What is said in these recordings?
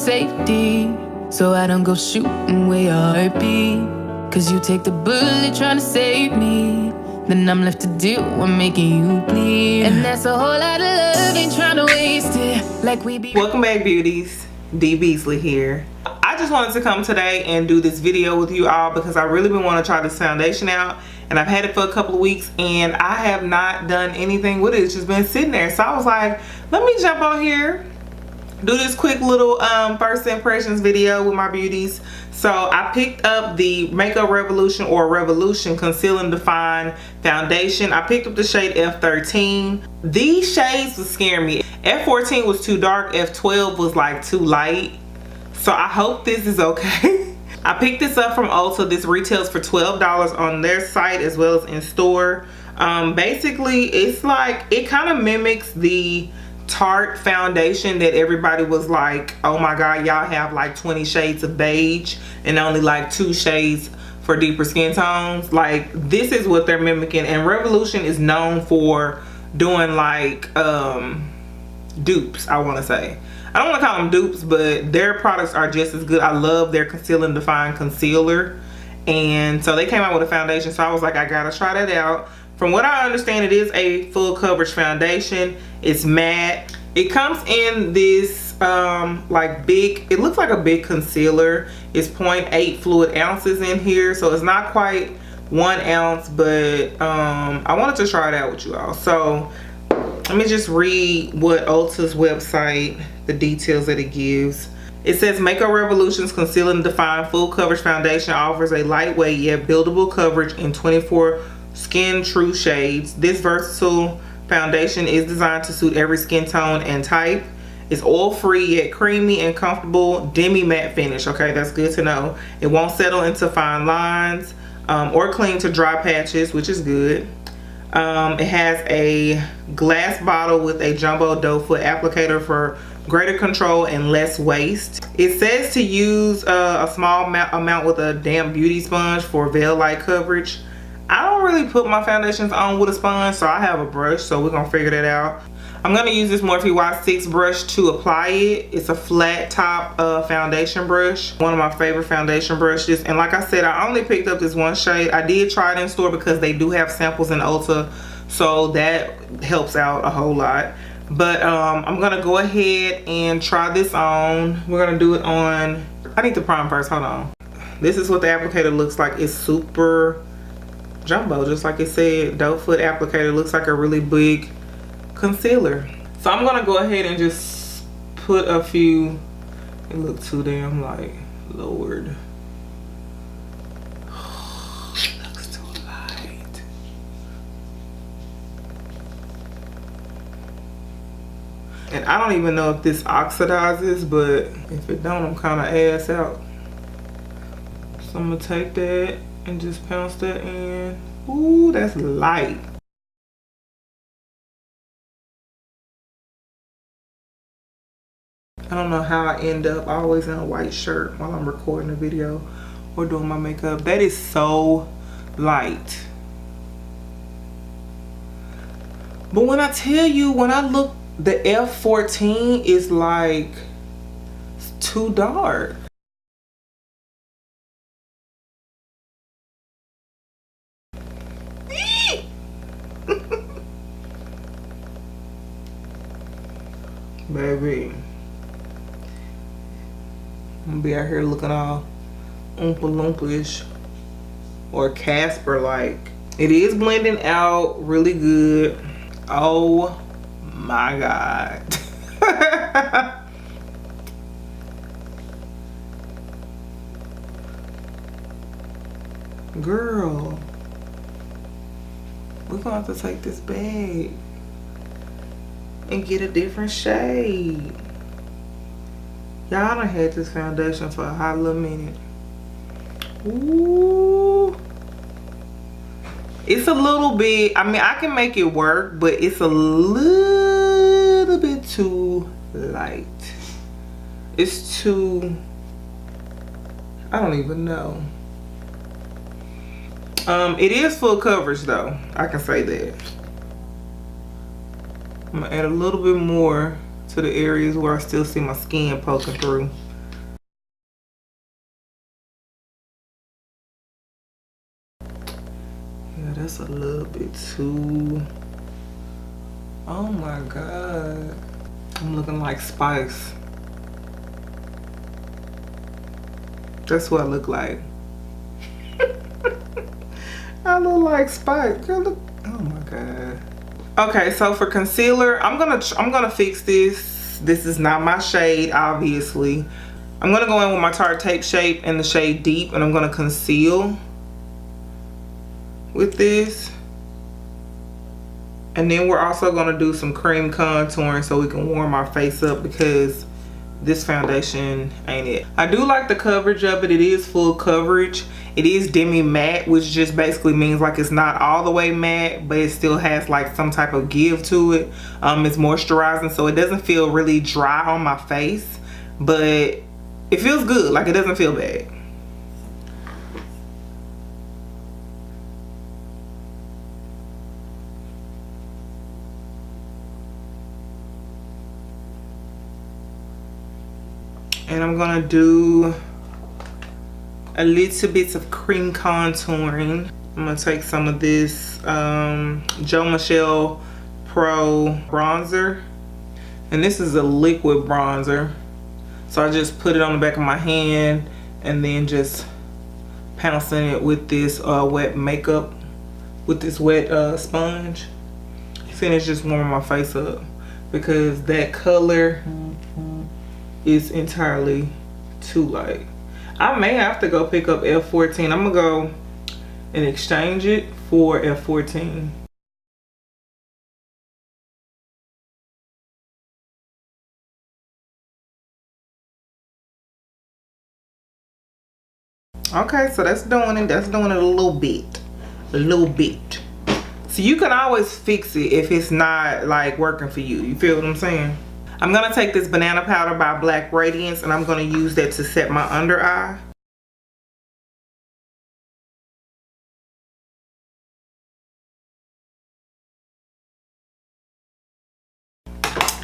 safety, so I don't go shooting where your heart beat. Cause you take the bullet trying to save me, then I'm left to deal with making you bleed. And that's a whole lot of love, ain't trying to waste it like we be. Welcome back, beauties. D.Beasley here. I just wanted to come today and do this video with you all because I really been wanting to try this foundation out, and I've had it for a couple of weeks and I have not done anything with it. It's just been sitting there. So I was like, let me jump on here, do this quick little first impressions video with my beauties. So I picked up the Makeup Revolution or Revolution Conceal and Define Foundation. I picked up the shade F13. These shades was scaring me. F14 was too dark, F12 was like too light. So I hope this is okay. I picked this up from Ulta. This retails for $12 on their site as well as in store. Basically, it's like, it kind of mimics the Tarte foundation that everybody was like, oh my god, y'all have like 20 shades of beige and only like 2 shades for deeper skin tones. Like, this is what they're mimicking. And Revolution is known for doing like dupes, I want to say. I don't want to call them dupes, but their products are just as good. I love their Conceal and Define concealer, and so they came out with a foundation, so I was like, I gotta try that out. From what I understand, it is a full coverage foundation. It's matte. It comes in this like big, it looks like a big concealer. It's 0.8 fluid ounces in here, so it's not quite 1 ounce, but I wanted to try it out with you all. So let me just read what Ulta's website, the details that it gives. It says Makeup Revolution's Conceal and Define Full Coverage Foundation offers a lightweight yet buildable coverage in 24 skin true shades. This versatile foundation is designed to suit every skin tone and type. It's oil free yet creamy and comfortable demi matte finish. Okay, that's good to know. It won't settle into fine lines or cling to dry patches, which is good. It has a glass bottle with a jumbo doe foot applicator for greater control and less waste. It says to use a small amount with a damp beauty sponge for veil-like coverage. I don't really put my foundations on with a sponge, so I have a brush, so we're gonna figure that out. I'm gonna use this Morphe Y6 brush to apply it. It's a flat top foundation brush, one of my favorite foundation brushes. And like I said, I only picked up this one shade. I did try it in store because they do have samples in Ulta, so that helps out a whole lot. But I'm gonna go ahead and try this on. We're gonna do it on, I need to prime first, hold on. This is what the applicator looks like. It's super jumbo, just like it said, doe foot applicator. Looks like a really big concealer. So I'm gonna go ahead and just put a few. It looked too damn like lowered. Looks too light. And I don't even know if this oxidizes, but if it don't, I'm kind of ass out. So I'm gonna take that and just pounce that in. Ooh, that's light. I don't know how I end up always in a white shirt while I'm recording a video or doing my makeup. That is so light. But when I tell you, when I look, the F14 is like, it's too dark. Baby, I'm gonna be out here looking all oompa loompa-ish or Casper like. It is blending out really good. Oh my god. Girl, we're gonna have to take this bag and get a different shade. Y'all done had this foundation for a hot little minute. Ooh. It's a little bit, I mean, I can make it work, but it's a little bit too light. It's too, I don't even know. It is full coverage though, I can say that. I'm gonna add a little bit more to the areas where I still see my skin poking through. that's a little bit too. Oh my God. I'm looking like Spice. That's what I look like. I look like Spice. Girl, look. Oh my God. Okay, so for concealer, I'm gonna fix this. This is not my shade, obviously. I'm gonna go in with my Tarte Tape shade in the shade Deep, and I'm gonna conceal with this. And then we're also gonna do some cream contouring so we can warm our face up, because this foundation ain't it. I do like the coverage of it. It is full coverage. It is demi matte, which just basically means like it's not all the way matte, but it still has like some type of give to it. It's moisturizing, so it doesn't feel really dry on my face, but it feels good. Like, it doesn't feel bad. And I'm gonna do a little bit of cream contouring. I'm gonna take some of this Joe Michelle Pro bronzer. And this is a liquid bronzer. So I just put it on the back of my hand and then just pouncing it with this wet makeup, with this wet sponge. See, it's just warming my face up, because that color is entirely too light. I may have to go pick up F14. I'm gonna go and exchange it for F14. Okay, so that's doing it. That's doing it a little bit. A little bit. So you can always fix it if it's not like working for you. You feel what I'm saying? I'm gonna take this banana powder by Black Radiance, and I'm gonna use that to set my under eye.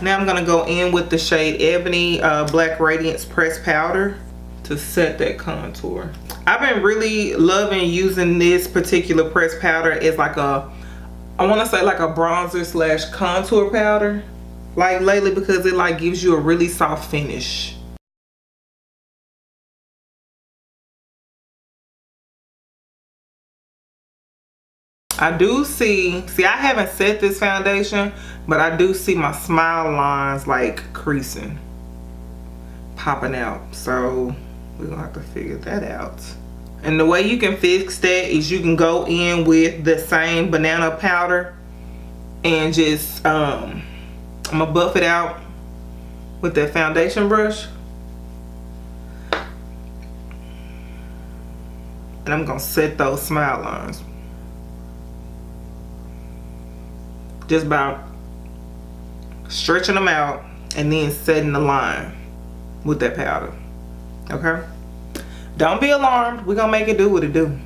Now I'm gonna go in with the shade Ebony Black Radiance pressed powder to set that contour. I've been really loving using this particular pressed powder as like a, I want to say like a bronzer slash contour powder, like lately, because it like gives you a really soft finish. I do see I haven't set this foundation, but I do see my smile lines like creasing, popping out. So we're gonna have to figure that out. And the way you can fix that is you can go in with the same banana powder and just I'm gonna buff it out with that foundation brush, and I'm gonna set those smile lines just by stretching them out and then setting the line with that powder. Okay, don't be alarmed. We're gonna make it do what it do.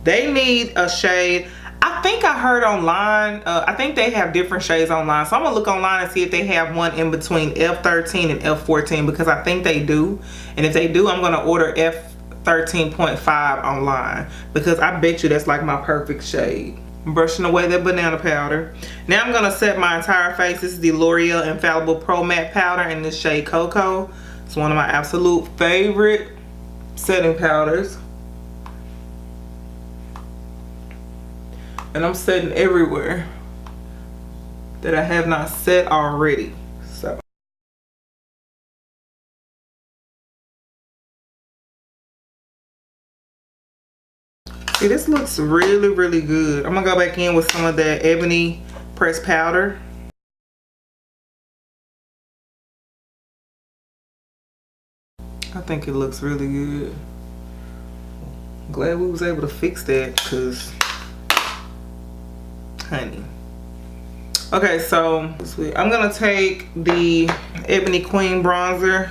They need a shade. I think I heard online, I think they have different shades online, so I'm gonna look online and see if they have one in between F13 and F14, because I think they do. And if they do, I'm gonna order F13.5 online, because I bet you that's like my perfect shade. I'm brushing away that banana powder. Now I'm gonna set my entire face. This is the L'Oreal Infallible Pro Matte Powder in this shade Cocoa. It's one of my absolute favorite setting powders. And I'm setting everywhere that I have not set already. So see, this looks really, really good. I'm gonna go back in with some of that Ebony pressed powder. I think it looks really good. Glad we was able to fix that, because honey. Okay, so I'm gonna take the Ebony Queen bronzer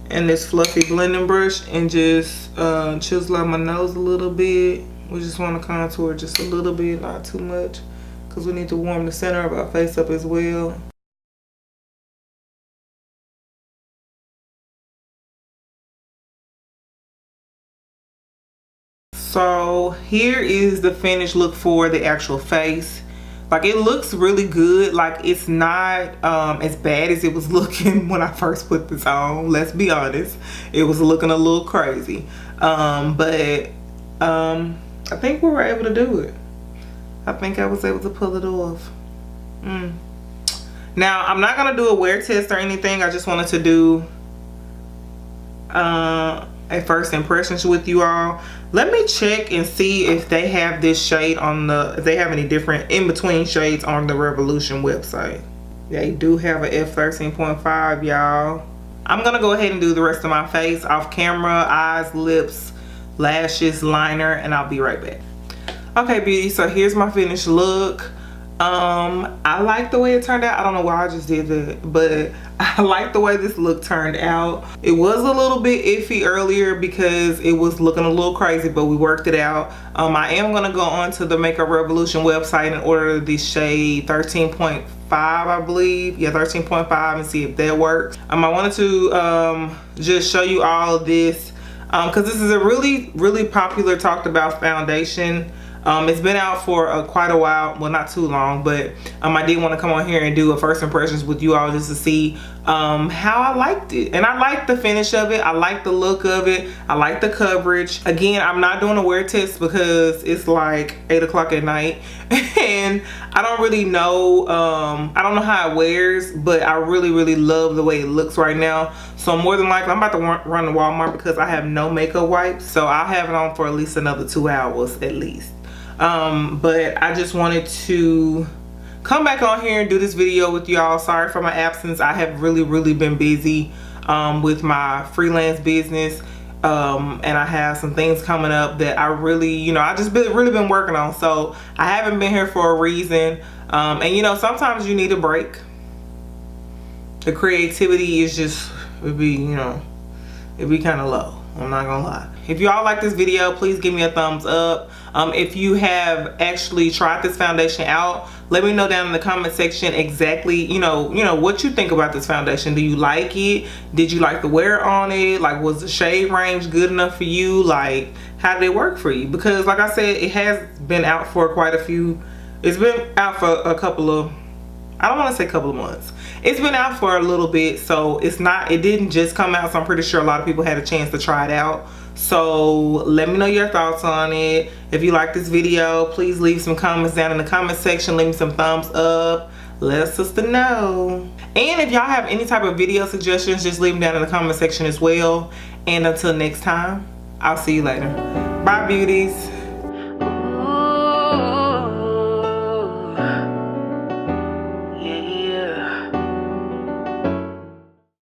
and this fluffy blending brush and just chisel out my nose a little bit. We just want to contour just a little bit, not too much, because we need to warm the center of our face up as well. So here is the finished look for the actual face. Like, it looks really good. Like, it's not as bad as it was looking when I first put this on. Let's be honest, it was looking a little crazy, but I think we were able to do it. I think I was able to pull it off. Now, I'm not gonna do a wear test or anything. I just wanted to do a first impressions with you all. Let me check and see if they have this shade on if they have any different in-between shades on the Revolution website. They do have a F13.5, y'all. I'm gonna go ahead and do the rest of my face off camera, eyes, lips, lashes, liner, and I'll be right back. Okay, beauty, so here's my finished look. I like the way it turned out. I don't know why I just did that, but I like the way this look turned out. It was a little bit iffy earlier because it was looking a little crazy, but we worked it out. I am gonna go on to the Makeup Revolution website and order the shade 13.5, I believe. Yeah, 13.5, and see if that works. I wanted to just show you all of this because this is a really popular, talked about foundation. It's been out for quite a while, well, not too long, but I did want to come on here and do a first impressions with you all just to see how I liked it. And I like the finish of it. I like the look of it. I like the coverage. Again, I'm not doing a wear test because it's like 8 o'clock at night and I don't really know, I don't know how it wears, but I really love the way it looks right now. So more than likely, I'm about to run to Walmart because I have no makeup wipes. So I'll have it on for at least another 2 hours at least. But I just wanted to come back on here and do this video with y'all. Sorry for my absence. I have really been busy with my freelance business, and I have some things coming up that I really, I just really been working on. So I haven't been here for a reason, and sometimes you need a break. The creativity is just, it'd be kind of low, I'm not gonna lie. If y'all like this video, please give me a thumbs up. If you have actually tried this foundation out, let me know down in the comment section exactly, what you think about this foundation. Do you like it? Did you like the wear on it? Like, was the shade range good enough for you? Like, how did it work for you? Because like I said, it has been out for quite a few, it's been out for a couple of, I don't want to say couple of months. It's been out for a little bit, so it didn't just come out, so I'm pretty sure a lot of people had a chance to try it out. So let me know your thoughts on it. If you like this video, please leave some comments down in the comment section. Leave me some thumbs up. Let a sister know. And if y'all have any type of video suggestions, just leave them down in the comment section as well. And until next time, I'll see you later. Bye, beauties.